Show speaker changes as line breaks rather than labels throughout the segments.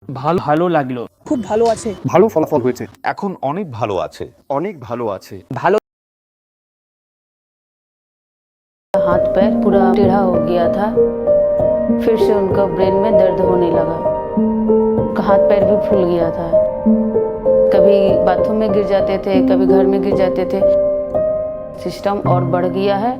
ভালো ভালো লাগলো।
খুব ভালো আছে।
ভালো ফলাফল হয়েছে।
এখন অনেক ভালো আছে।
অনেক ভালো আছে।
ভালো
हाथ पैर पूरा टेढ़ा हो गया था। फिर से उनका ब्रेन में दर्द होने लगा। हाथ पैर भी फूल गया था। कभी बाथरूम में गिर जाते थे, कभी घर में गिर जाते थे। सिस्टम और बढ़ गया है।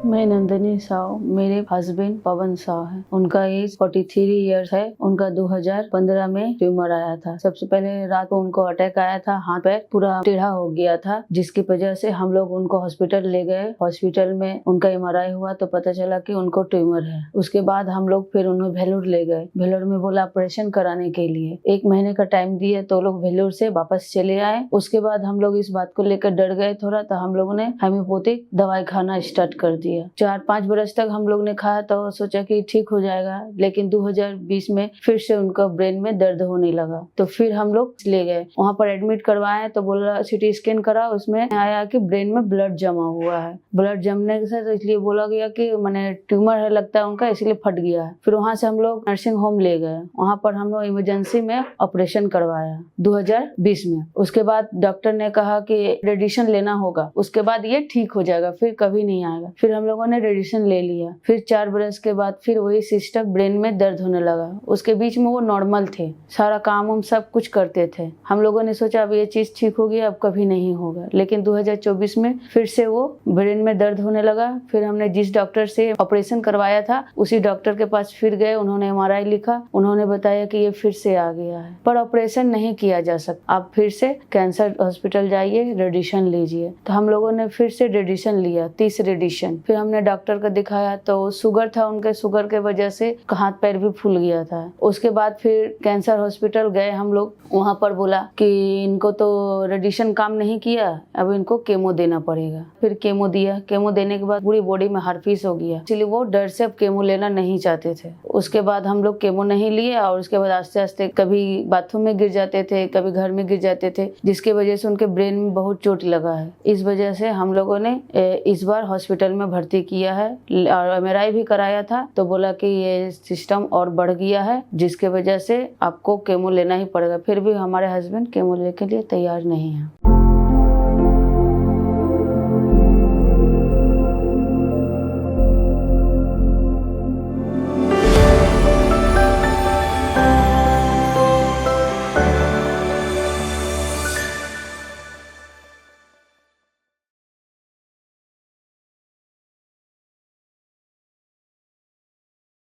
मैं नंदिनी साव, मेरे हस्बैंड पवन साव है। उनका एज 43 इयर्स है। उनका 2015 में ट्यूमर आया था। सबसे पहले रात को उनको अटैक आया था, हाथ पैर पूरा टेढ़ा हो गया था, जिसकी वजह से हम लोग उनको हॉस्पिटल ले गए। हॉस्पिटल में उनका MRI हुआ तो पता चला कि उनको ट्यूमर है। उसके बाद हम लोग फिर उन्हें भेलोर ले गए। भेलोर में बोला ऑपरेशन कराने के लिए 1 महीने का टाइम दिए, तो लोग भेलोर से वापस चले आए। उसके बाद हम लोग इस बात को लेकर डर गए थोड़ा, तो हम लोगों ने होम्योपैथिक दवाई खाना स्टार्ट कर दिया। 4-5 बरस तक हम लोग ने खाया तो सोचा कि ठीक हो जाएगा, लेकिन 2020 में फिर से उनका ब्रेन में दर्द होने लगा। तो फिर हम लोग ले गए, वहाँ पर एडमिट करवाए तो बोला CT स्कैन करा, उसमें आया कि ब्रेन में ब्लड जमा हुआ है। ब्लड जमने से तो इसलिए बोला गया कि मैंने ट्यूमर है लगता है उनका, इसलिए फट गया है। फिर वहाँ से हम लोग नर्सिंग होम ले गए, वहाँ पर हम लोग इमरजेंसी में ऑपरेशन करवाया 2020 में। उसके बाद डॉक्टर ने कहा कि रेडिएशन लेना होगा, उसके बाद ये ठीक हो जाएगा, फिर कभी नहीं आएगा। फिर हम लोगों ने रेडिएशन ले लिया। फिर 4 बरस के बाद फिर वही सिस्टम, ब्रेन में दर्द होने लगा। उसके बीच में वो नॉर्मल थे, सारा काम हम सब कुछ करते थे। हम लोगों ने सोचा अब ये चीज ठीक होगी, अब कभी नहीं होगा, लेकिन 2024 में फिर से वो ब्रेन में दर्द होने लगा। फिर हमने जिस डॉक्टर से ऑपरेशन करवाया था उसी डॉक्टर के पास फिर गए, उन्होंने MRI लिखा, उन्होंने बताया कि ये फिर से आ गया है, पर ऑपरेशन नहीं किया जा सकता, आप फिर से कैंसर हॉस्पिटल जाइए, रेडिएशन लीजिए। तो हम लोगों ने फिर से रेडिएशन लिया, 30 रेडिएशन। फिर हमने डॉक्टर को दिखाया तो शुगर था उनके, शुगर के वजह से हाथ पैर भी फूल गया था। उसके बाद फिर कैंसर हॉस्पिटल गए हम लोग, वहाँ पर बोला कि इनको तो रेडिएशन काम नहीं किया, अब इनको केमो देना पड़ेगा। फिर केमो दिया, केमो देने के बाद पूरी बॉडी में हर्पीस हो गया, इसलिए वो डर से अब केमो लेना नहीं चाहते थे। उसके बाद हम लोग केमो नहीं लिए, और उसके बाद आस्ते आस्ते कभी बाथरूम में गिर जाते थे, कभी घर में गिर जाते थे, जिसकी वजह से उनके ब्रेन में बहुत चोट लगा है। इस वजह से हम लोगों ने इस बार हॉस्पिटल में भर्ती किया है और MRI भी कराया था, तो बोला कि ये सिस्टम और बढ़ गया है, जिसके वजह से आपको केमो लेना ही पड़ेगा। फिर भी हमारे हस्बैंड केमो लेने के लिए तैयार नहीं है।